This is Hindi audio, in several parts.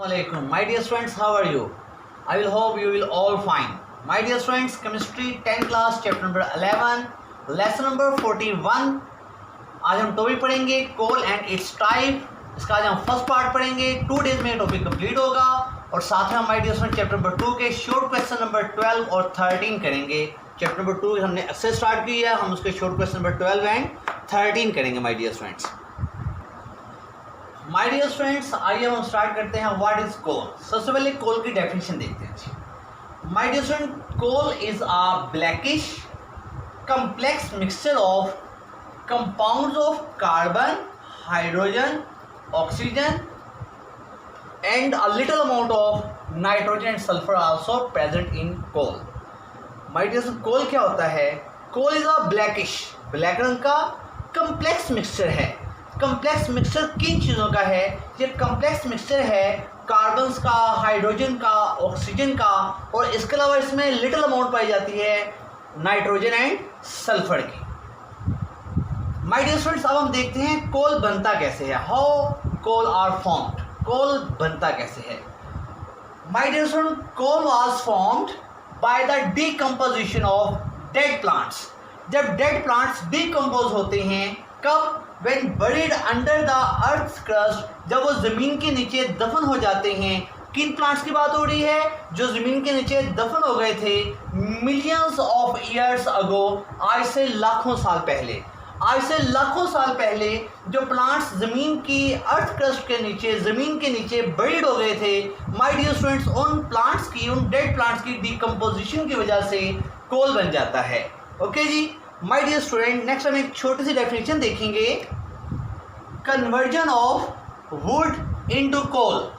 Assalamualaikum. My dear students, how are you? I will hope you will all fine. My dear students, chemistry 10 class chapter number 11 lesson number 41. आज हम टॉपिक पढ़ेंगे कोल एंड इट्स टाइप. इसका आज हम फर्स्ट पार्ट पढ़ेंगे. 2 डेज में टॉपिक कंप्लीट होगा और साथ में हम my dear student chapter number 2 के शॉर्ट क्वेश्चन नंबर 12 और 13 करेंगे. चैप्टर नंबर 2 हमने एक्सेस स्टार्ट किया है, हम उसके शॉर्ट क्वेश्चन नंबर 12 एंड 13 करेंगे my dear students. My dear students, आइए हम स्टार्ट करते हैं. What is coal? सबसे पहले कोल की डेफिनेशन देखते हैं. My dear student, coal is a blackish complex mixture of compounds of carbon, hydrogen, oxygen and a little amount of nitrogen and sulfur also present in coal. My dear students, coal क्या होता है? Coal is a blackish, black रंग का complex mixture है. complex mixture किन चीज़ों का है? ये complex mixture है कार्बन का, हाइड्रोजन का, ऑक्सीजन का और इसके अलावा इसमें लिटिल अमाउंट पाई जाती है नाइट्रोजन एंड सल्फर की. माय डियर स्टूडेंट्स, अब हम देखते हैं कोल बनता कैसे है. How coal are formed? Coal बनता कैसे है? My dear student, coal was formed by the decomposition of dead plants. जब डेड प्लांट्स डीकंपोज होते हैं, कब? When buried under the earth crust, जब वो जमीन के नीचे दफन हो जाते हैं. किन प्लांट्स की बात हो रही है? जो जमीन के नीचे दफन हो गए थे मिलियंस ऑफ ईयर्स अगो, आज से लाखों साल पहले. आज से लाखों साल पहले जो प्लांट्स जमीन की अर्थ क्रस्ट के नीचे, जमीन के नीचे बरीड हो गए थे, माय डियर स्टूडेंट्स, उन प्लांट्स की, उन डेड प्लांट्स की डिकम्पोजिशन की वजह से कोल बन जाता है. ओके जी. माय डियर स्टूडेंट, नेक्स्ट हम एक छोटी सी डेफिनेशन देखेंगे. Conversion of wood into coal,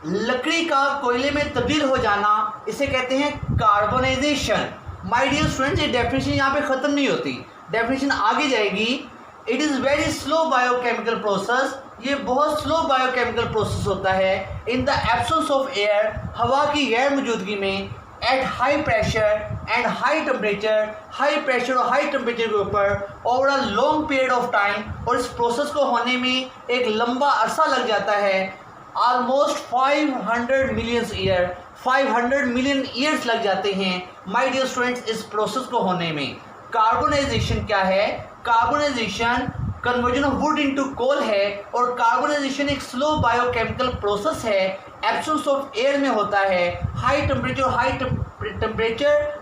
लकड़ी का कोयले में तब्दील हो जाना, इसे कहते हैं कार्बोनाइजेशन. माय डियर स्टूडेंट्स, ये डेफिनेशन यहाँ पे ख़त्म नहीं होती, डेफिनेशन आगे जाएगी. It is very slow biochemical process, ये बहुत स्लो बायोकेमिकल प्रोसेस होता है. In the absence of air, हवा की गैर मौजूदगी में, at high pressure and high temperature, high pressure और हाई टेम्परेचर के ऊपर over a long period of time. और इस प्रोसेस को होने में एक लंबा अरसा लग जाता है. Almost 500 million year, 500 million years लग जाते हैं माय डियर स्टूडेंट्स इस प्रोसेस को होने में. कार्बोनाइजेशन क्या है? Carbonisation conversion of wood into coal है और कार्बोनाइजेशन एक स्लो बायोकेमिकल प्रोसेस है, एब्सेंस ऑफ एयर में होता है, हाई टेम्परेचर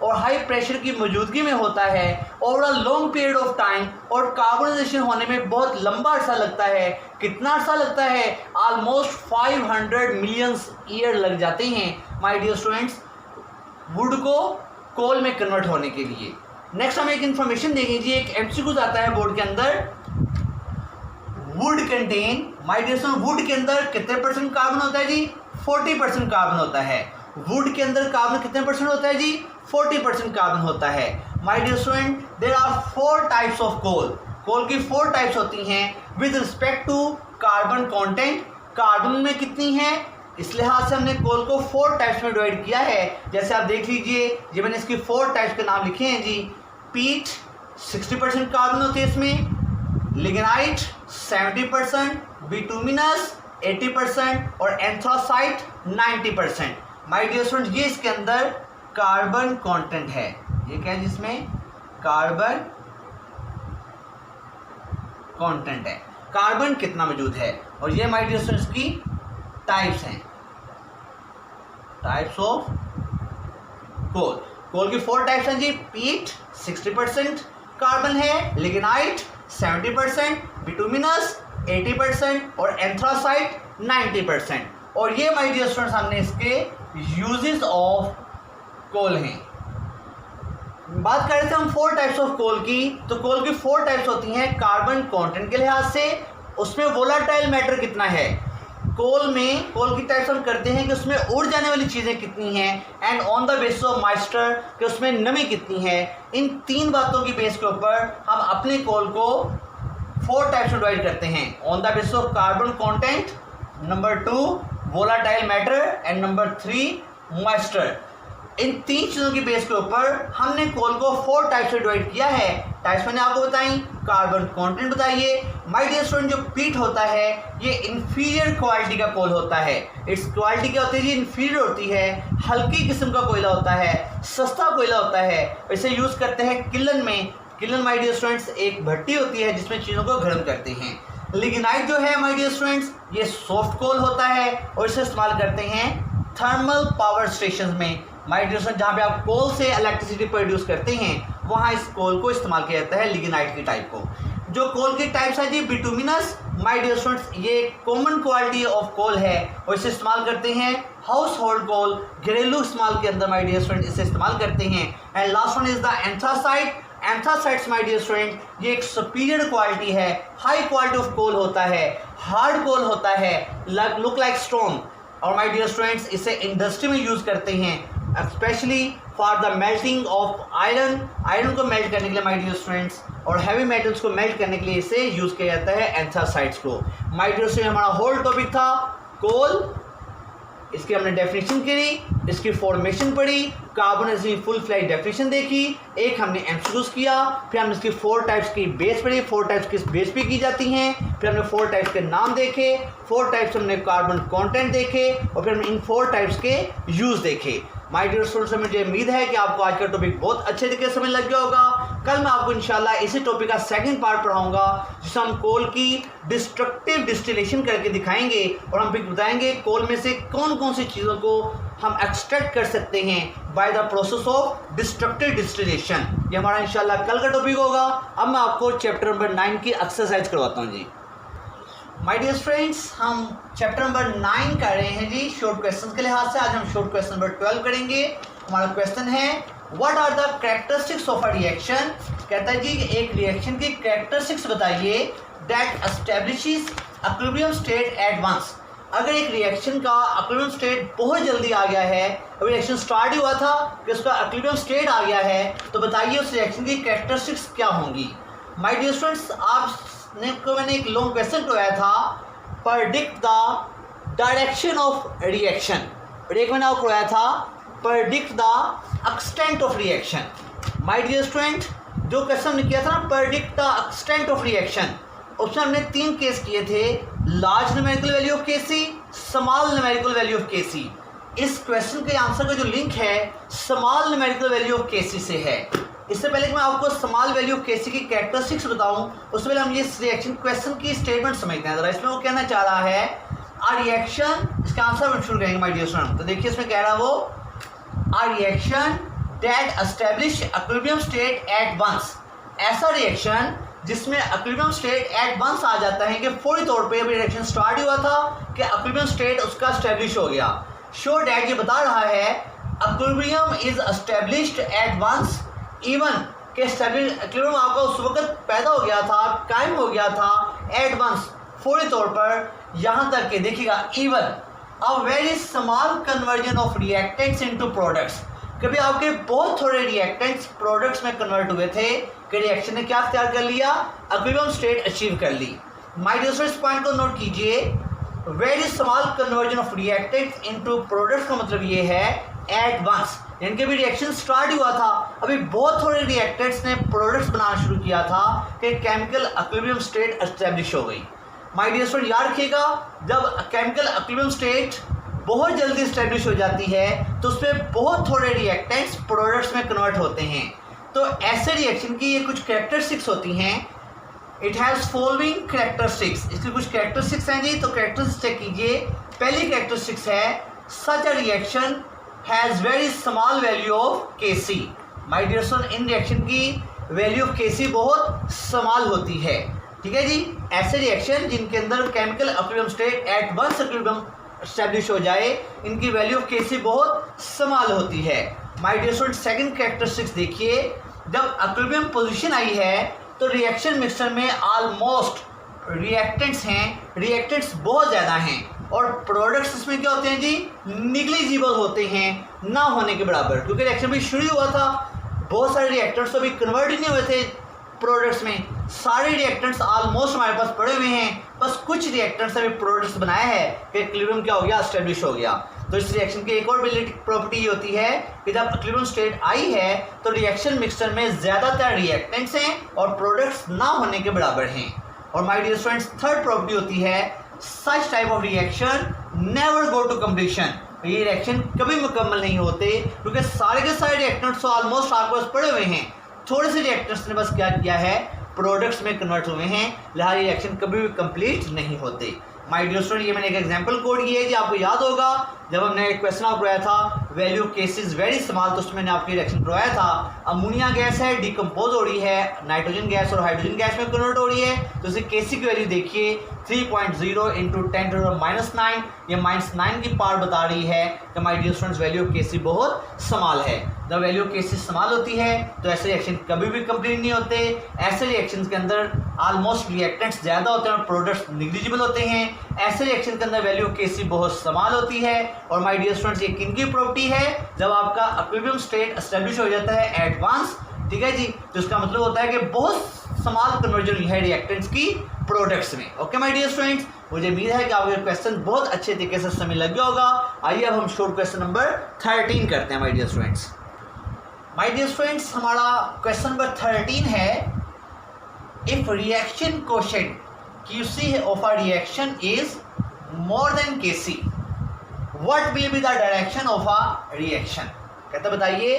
और हाई प्रेशर की मौजूदगी में होता है, over a long period of time. और कार्बोनाइजेशन होने में बहुत लंबा अरसा लगता है. कितना अरसा लगता है? ऑलमोस्ट 500 मिलियन ईयर लग जाते हैं माय डियर स्टूडेंट्स वुड को कोल में कन्वर्ट होने के लिए. नेक्स्ट हम एक इन्फॉर्मेशन देखेंगे. एक एमसीक्यू आता है बोर्ड के अंदर. Wood contain, my dear student, wood के अंदर कितने परसेंट कार्बन होता है जी? 40% कार्बन होता है. वुड के अंदर कार्बन कितने परसेंट होता है जी? 40% कार्बन होता है. My dear student, there are 4 types of coal. Coal की 4 टाइप्स होती हैं with respect to carbon content. Carbon में कितनी है, इस लिहाज से हमने कोल को 4 टाइप्स में डिवाइड किया है. जैसे आप देख लीजिए, ये मैंने इसकी 4 टाइप्स के नाम लिखे हैं जी. पीट 60% कार्बन होती है इसमें, लिग्नाइट 70%, बिटुमिनस 80% और एंथ्रासाइट 90%. माय डियर स्टूडेंट, ये इसके अंदर कार्बन कंटेंट है. ये क्या है? जिसमें कार्बन कंटेंट है, कार्बन कितना मौजूद है. और ये माय डियर स्टूडेंट्स की टाइप्स हैं, टाइप्स ऑफ कोल. कोल की 4 टाइप्स हैं जी. पीट 60% कार्बन है, लिग्नाइट 70%, बिटुमिनस 80% और एंथ्रासाइट 90%. और ये माय डियर स्टूडेंट्स हमने इसके यूजेस ऑफ कोल हैं. बात कर रहे थे हम 4 टाइप्स ऑफ कोल की. तो कोल की 4 टाइप्स होती हैं कार्बन कंटेंट के लिहाज से. उसमें वोलाटाइल मैटर कितना है कोल में. कोल की टाइप्स हम करते हैं कि उसमें उड़ जाने वाली चीज़ें कितनी हैं, and on the basis of moisture कि उसमें नमी कितनी है. इन 3 बातों की बेस के ऊपर हम अपने कोल को 4 टाइप्स में डिवाइड करते हैं. On the basis of carbon content, number 2 volatile matter and number 3 moisture. इन 3 चीज़ों की बेस के ऊपर हमने कोल को 4 टाइप से डिवाइड किया है। टाइप्स मैंने आपको बताई, कार्बन कंटेंट बताइए। माय डियर स्टूडेंट, जो पीट होता है ये इंफीरियर क्वालिटी का कोल होता है। इट्स क्वालिटी क्या होती है जी? इंफीरियर होती है, हल्की किस्म का कोयला होता है, सस्ता कोयला होता है। इसे यूज़ करते हैं किलन में। किलन माय डियर स्टूडेंट्स एक भट्टी होती है जिसमें चीज़ों को गर्म करते हैं। लिग्नाइट जो है माय डियर स्टूडेंट्स ये सॉफ्ट कोल होता है और इसे इस्तेमाल करते हैं थर्मल पावर स्टेशन में। माय डियर स्टूडेंट, जहाँ पे आप कोल से इलेक्ट्रिसिटी प्रोड्यूस करते हैं वहाँ इस कोल को इस्तेमाल किया जाता है, लिग्नाइट की टाइप को। जो कोल की टाइप्स है जी, बिटुमिनस माय डियर स्टूडेंट्स ये कॉमन क्वालिटी ऑफ कोल है और इसे इस्तेमाल करते हैं हाउस होल्ड कोल, घरेलू इस्तेमाल के अंदर माय डियर स्टूडेंट इसे इस्तेमाल करते हैं। And last one is the anthracite. Anthracites my dear student ये एक सुपीरियर क्वालिटी है, हाई क्वालिटी ऑफ कोल होता है, हार्ड कोल होता है, लुक लाइक स्टोन। और माय डियर स्टूडेंट्स इसे इंडस्ट्री में यूज़ करते हैं, specially for the melting of iron. Iron को मेल्ट करने के लिए माय डियर स्टूडेंट्स और हैवी मेटल्स को मेल्ट करने के लिए इसे यूज़ किया जाता है एंथ्रासाइट्स को। माय डियर स्टूडेंट, हमारा होल टॉपिक था कोल, इसकी हमने डेफिनेशन करी, इसकी फॉर्मेशन पढ़ी, कार्बन की फुल फ्लैश डेफिनेशन देखी, एक हमने एमसीक्यूज किया, फिर हमने इसकी 4 टाइप्स की बेस पढ़ी, 4 टाइप्स किस बेस पे की जाती हैं, फिर हमने 4 टाइप्स के नाम देखे, 4 टाइप्स हमने कार्बन कंटेंट देखे और फिर हमने इन 4 टाइप्स के यूज़ देखे। माय डियर स्टूडेंट्स, मुझे उम्मीद है कि आपको आज का टॉपिक बहुत अच्छे तरीके से समझ लग गया होगा। कल मैं आपको इंशाल्लाह इसी टॉपिक का सेकंड पार्ट पढ़ाऊंगा जिसमें हम कोल की डिस्ट्रक्टिव डिस्टिलेशन करके दिखाएंगे और हम फिर बताएंगे कोल में से कौन कौन सी चीज़ों को हम एक्सट्रैक्ट कर सकते हैं by the process of destructive distillation. ये हमारा इंशाल्लाह कल का टॉपिक होगा। अब मैं आपको चैप्टर नंबर 9 की एक्सरसाइज करवाता हूँ जी। माय डियर फ्रेंड्स, हम चैप्टर नंबर 9 कर रहे हैं जी शॉर्ट क्वेश्चन के लिहाज से। आज हम शॉर्ट क्वेश्चन नंबर 12 करेंगे। हमारा क्वेश्चन है what are the characteristics of a reaction. कहता है जी एक रिएक्शन की कैरेक्टरिस्टिक्स बताइए that establishes equilibrium state at once. अगर एक रिएक्शन का इक्विलिब्रियम स्टेट बहुत जल्दी आ गया है, अभी रिएक्शन स्टार्ट ही हुआ था कि उसका इक्विलिब्रियम स्टेट आ गया है, तो बताइए उस रिएक्शन की कैरेक्टरिस्टिक्स क्या होंगी। माय डियर स्टूडेंट्स, मैंने एक लॉन्ग क्वेश्चन करवाया था, predict the direction of reaction. और एक मैंने आपको करवाया था predict the extent of reaction. My dear student, जो क्वेश्चन हमने किया था ना predict the extent of reaction, उसमें हमने 3 केस किए थे, large numerical value of KC, small numerical value of KC. इस क्वेश्चन के आंसर का जो लिंक है small numerical value of KC से है। इससे पहले कि मैं आपको स्मॉल वैल्यू ऑफ केसी की कैरेक्टरिस्टिक्स बताऊं, उससे पहले हम ये रिएक्शन क्वेश्चन की स्टेटमेंट समझते हैं। जरा इसमें वो कहना चाह रहा है आ रिएक्शन, इसका आंसर हम शुरू करेंगे माय डियर स्टूडेंट। तो देखिए इसमें कह रहा है वो a reaction that establish equilibrium state at once. ऐसा रिएक्शन जिसमें इक्विलिब्रियम स्टेट एट वंस आ जाता है कि फौरी तौर पे अभी रिएक्शन स्टार्ट ही हुआ था कि इक्विलिब्रियम स्टेट उसका एस्टैब्लिश हो गया। शो डैट ये बता रहा है equilibrium is established at once even के इक्विलिब्रियम आपका उस वक्त पैदा हो गया था, कायम हो गया था एट वंस फौरी तौर पर, यहाँ तक कि देखिएगा even a very small conversion of reactants into products. कभी आपके बहुत थोड़े रिएक्टेंट्स प्रोडक्ट्स में कन्वर्ट हुए थे कि रिएक्शन ने क्या अख्तियार कर लिया, इक्विलिब्रियम स्टेट अचीव कर ली। माय डियर स्टूडेंट्स, इस पॉइंट को नोट कीजिए, very small conversion of reactants into products का मतलब ये है एट वंस, यानी कि भी रिएक्शन स्टार्ट हुआ था, अभी बहुत थोड़े रिएक्टेंट्स ने प्रोडक्ट्स बनाना शुरू किया था कि केमिकल इक्विलिब्रियम स्टेट एस्टैब्लिश हो गई। माय डियर स्टूडेंट, याद रखिएगा जब केमिकल इक्विलिब्रियम स्टेट बहुत जल्दी एस्टैब्लिश हो जाती है तो उसमें बहुत थोड़े रिएक्टेंट्स प्रोडक्ट्स में कन्वर्ट होते हैं। तो ऐसे रिएक्शन की ये कुछ कैरेक्टरिस्टिक्स होती हैं। इट हैज़ फॉलोइंग कैरेक्टरिस्टिक्स, इसकी कुछ कैरेक्टरिस्टिक्स हैं जी। तो कैरेक्टरिस्टिक्स चेक कीजिए। पहली कैरेक्टरिस्टिक्स है such a reaction has very small value of KC. My dear student, इन रिएक्शन की वैल्यू ऑफ केसी बहुत स्मॉल होती है। ठीक है जी, ऐसे रिएक्शन जिनके अंदर chemical equilibrium state at once equilibrium establish हो जाए, इनकी वैल्यू ऑफ केसी बहुत स्मॉल होती है। My dear student, second characteristics देखिए, जब इक्विलिब्रियम पोजीशन आई है तो रिएक्शन मिक्सचर में ऑलमोस्ट रिएक्टेंट्स हैं, रिएक्टेंट्स बहुत ज़्यादा हैं और प्रोडक्ट्स इसमें क्या होते हैं जी, निग्लिजिबल होते हैं, ना होने के बराबर, क्योंकि रिएक्शन भी शुरू हुआ था, बहुत सारे रिएक्टेंट्स तो अभी कन्वर्ट ही नहीं हुए थे प्रोडक्ट्स में। सारे रिएक्टेंट्स ऑलमोस्ट हमारे पास पड़े हुए हैं, बस कुछ रिएक्टेंट्स अभी प्रोडक्ट्स बनाया है कि इक्विलिब्रियम क्या हो गया, एस्टैब्लिश हो गया। तो इस रिएक्शन की एक और प्रॉपर्टी होती है कि जब इक्विलिब्रियम स्टेट आई है तो रिएक्शन मिक्सचर में ज़्यादातर रिएक्टेंट्स हैं और प्रोडक्ट्स ना होने के बराबर हैं। और my dear students, third property होती है such type of reaction never go to completion. ये रिएक्शन कभी मुकम्मल नहीं होते क्योंकि सारे के सारे रिएक्टेंट्स तो ऑलमोस्ट आपके पास पड़े हुए हैं, थोड़े से रिएक्टेंट्स ने बस क्या किया है, प्रोडक्ट्स में कन्वर्ट हुए हैं, लिहाजा रिएक्शन कभी भी कंप्लीट नहीं होते। माय डियर स्टूडेंट, ये मैंने एक एग्जांपल कोड किया है जी, आपको याद होगा जब हमने एक क्वेश्चन आपको कराया था वैल्यू केसेस वेरी स्मॉल, तो उसमें मैंने आपको रिएक्शन करवाया था। अमोनिया गैस है, डिकम्पोज हो रही है, नाइट्रोजन गैस और हाइड्रोजन गैस में कन्वर्ट हो रही है, तो इसे केसी की वैल्यू देखिए 3.0 इंटू 10⁻⁹, ये -9 की पावर बता रही है कि माय डियर स्टूडेंट्स वैल्यू केसी बहुत स्मॉल है। जब वैल्यू केसी स्मॉल होती है तो ऐसे रिएक्शन कभी भी कंप्लीट नहीं होते। ऐसे रिएक्शंस के अंदर ऑलमोस्ट रिएक्टेंट्स ज़्यादा होते हैं और प्रोडक्ट्स निग्लिजिबल होते हैं। ऐसे रिएक्शन के अंदर वैल्यू केसी बहुत स्मॉल होती है। और माय डियर स्टूडेंट्स, ये किन की प्रॉपर्टी है, जब आपका इक्विलिब्रियम स्टेट एस्टेब्लिश हो जाता है एट वंस, ठीक है जी, तो इसका मतलब होता है कि बहुत स्मॉल कन्वर्जन हुई है रिएक्टेंट्स की प्रोडक्ट्स में। ओके माय डियर स्टूडेंट्स, मुझे उम्मीद है कि आपको ये क्वेश्चन बहुत अच्छे तरीके से समझ लग गया होगा। आइए अब हम शॉर्ट क्वेश्चन नंबर 13 करते हैं my dear students. My dear students, हमारा क्वेश्चन नंबर 13 है, if reaction coefficient QC of a reaction is more than KC, what will be the direction of a reaction. कहता बताइए,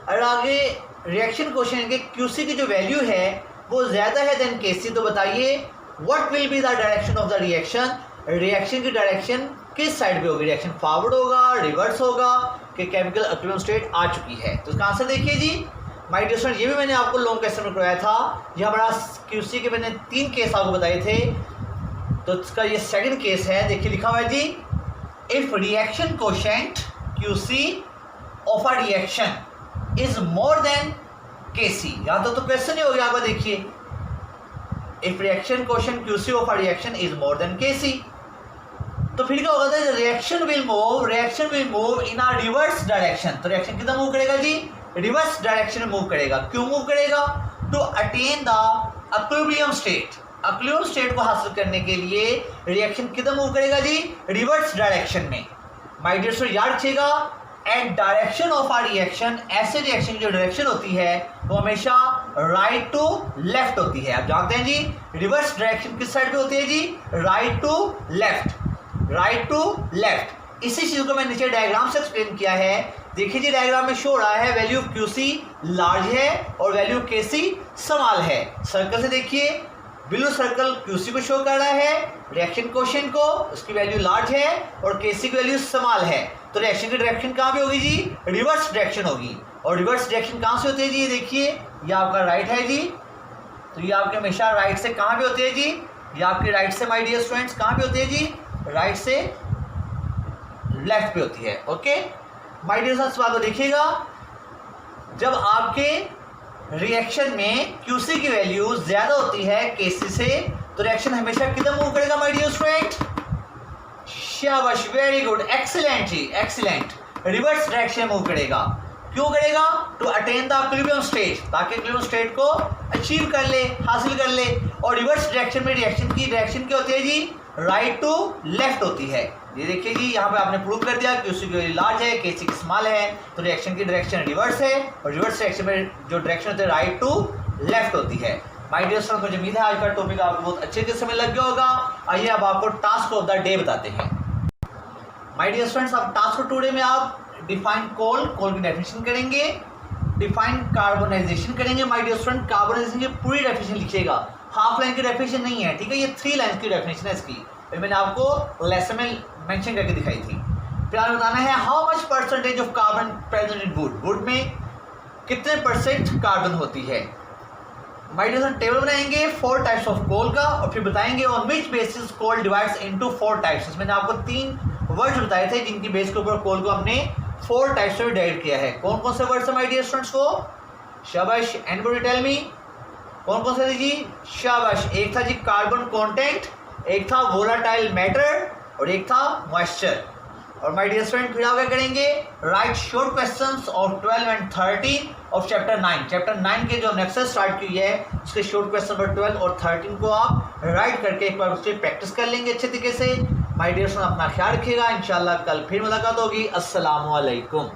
अगर आगे रिएक्शन कोएफिशिएंट के QC की जो वैल्यू है वो ज़्यादा है देन KC, तो बताइए what will be the direction of the reaction, reaction की डायरेक्शन किस साइड पे होगी, रिएक्शन फॉरवर्ड होगा, रिवर्स होगा, कि केमिकल इक्विलिब्रियम स्टेट आ चुकी है। तो इसका आंसर देखिए जी। माय डियर स्टूडेंट, ये भी मैंने आपको लॉन्ग क्वेश्चन में करवाया था, ये हमारा QC के मैंने 3 केस आपको बताए थे, तो इसका ये सेकंड केस है। देखिए लिखा हुआ है जी, if reaction coefficient QC of a reaction is more than KC, यहाँ तो क्वेश्चन ही हो गया आपका। देखिए, if reaction coefficient QC of a reaction is more than KC, तो फिर क्या होगा, reaction will move in a reverse direction. तो रिएक्शन किधर मूव करेगा जी, रिवर्स डायरेक्शन में मूव करेगा। क्यों मूव करेगा, to attain the equilibrium state, equilibrium state को हासिल करने के लिए रिएक्शन किधर मूव करेगा जी, रिवर्स डायरेक्शन में। माय डियर स्टूडेंट, याद रखिएगा, and direction of a reaction, ऐसे रिएक्शन की जो डायरेक्शन होती है वो हमेशा राइट टू लेफ्ट होती है। आप जानते हैं जी, रिवर्स डायरेक्शन किस साइड पे होती है जी, right to left, right to left. इसी चीज को मैं नीचे डायग्राम से एक्सप्लेन किया है। देखिए जी, डायग्राम में शो हो रहा है वैल्यू QC लार्ज है और वैल्यू KC स्मॉल है। सर्कल से देखिए, ब्लू सर्कल QC को शो कर रहा है, रिएक्शन कोएफिशिएंट को, उसकी वैल्यू लार्ज है और KC की वैल्यू स्मॉल है। तो रिएक्शन की डायरेक्शन कहाँ पे होगी जी, रिवर्स डायरेक्शन होगी। और रिवर्स डायरेक्शन कहाँ से होती है जी, ये देखिए, ये आपका राइट है जी, तो ये आपके हमेशा राइट से कहाँ पे होती है जी, ये आपकी राइट से माय डियर स्टूडेंट्स कहाँ पे होती है जी, राइट से लेफ्ट पे होती है। ओके माय डियर स्टूडेंट्स, बात को देखिएगा, जब आपके रिएक्शन में QC की वैल्यू ज्यादा होती है KC से, तो रिएक्शन हमेशा किधर मूव करेगा माय डियर स्टूडेंट, शाबाश, वेरी गुड, एक्सीलेंट जी, एक्सीलेंट, रिवर्स डायरेक्शन मूव करेगा। क्यों करेगा, to attain the equilibrium state, ताकि इक्विलिब्रियम स्टेट को अचीव कर ले, हासिल कर ले। और रिवर्स डायरेक्शन में रिएक्शन की डायरेक्शन क्या होती है जी, राइट टू लेफ्ट होती है। ये देखिए जी, यहाँ पे आपने प्रूव कर दिया QC की वैल्यू लार्ज है, KC की स्मॉल है, तो रिएक्शन की डायरेक्शन रिवर्स है और रिवर्स डायरेक्शन में जो डायरेक्शन होती है राइट टू लेफ्ट होती है। माय डियर स्टूडेंट, मुझे उम्मीद है आज का टॉपिक आपको बहुत अच्छे से समझ लग गया होगा। आइए अब आपको टास्क ऑफ द डे बताते हैं। माय डियर स्टूडेंट्स, अब टास्क ऑफ टुडे में आप डिफाइन कोल की डेफिनेशन करेंगे, डिफाइन कार्बोनाइजेशन करेंगे। माय डियर स्टूडेंट, कार्बोनाइजेशन की पूरी डेफिनेशन लिखिएगा, हाफ लाइन की डेफिनेशन नहीं है, ठीक है, ये 3 लाइन की डेफिनेशन है इसकी, मैंने आपको लेसन में मेंशन करके दिखाई थी। फिर आपने बताना है how much percentage of carbon present in would, would में कितने % कार्बन होती है। माय डियर स्टूडेंट, टेबल बनाएंगे 4 टाइप्स ऑफ कोल का और फिर बताएंगे on which basis coal divides into 4 types. मैंने आपको 3 वर्ड्स बताए थे जिनकी बेस के ऊपर कोल को हमने 4 टाइप्स में डिवाइड किया है। कौन कौन से वर्ड्स है माय डियर स्टूडेंट्स को, शाबाश, एनीबॉडी टेल मी, कौन कौन से थे जी, शाबाश। एक था जी कार्बन कंटेंट, एक था वोलाटाइल मैटर और एक था मॉइस्चर। और माय डियर स्टूडेंट, फिर आप क्या करेंगे, right short questions of 12 and 13 of chapter 9। Chapter 9 के जो नेक्स्ट स्टार्ट की है उसके शॉर्ट क्वेश्चन नंबर 12 और 13 को आप राइट करके एक बार उससे प्रैक्टिस कर लेंगे अच्छे तरीके से। माय डियर स्टूडेंट, अपना ख्याल रखिएगा। इंशाल्लाह कल फिर मुलाकात होगी। अस्सलामु अलैकुम।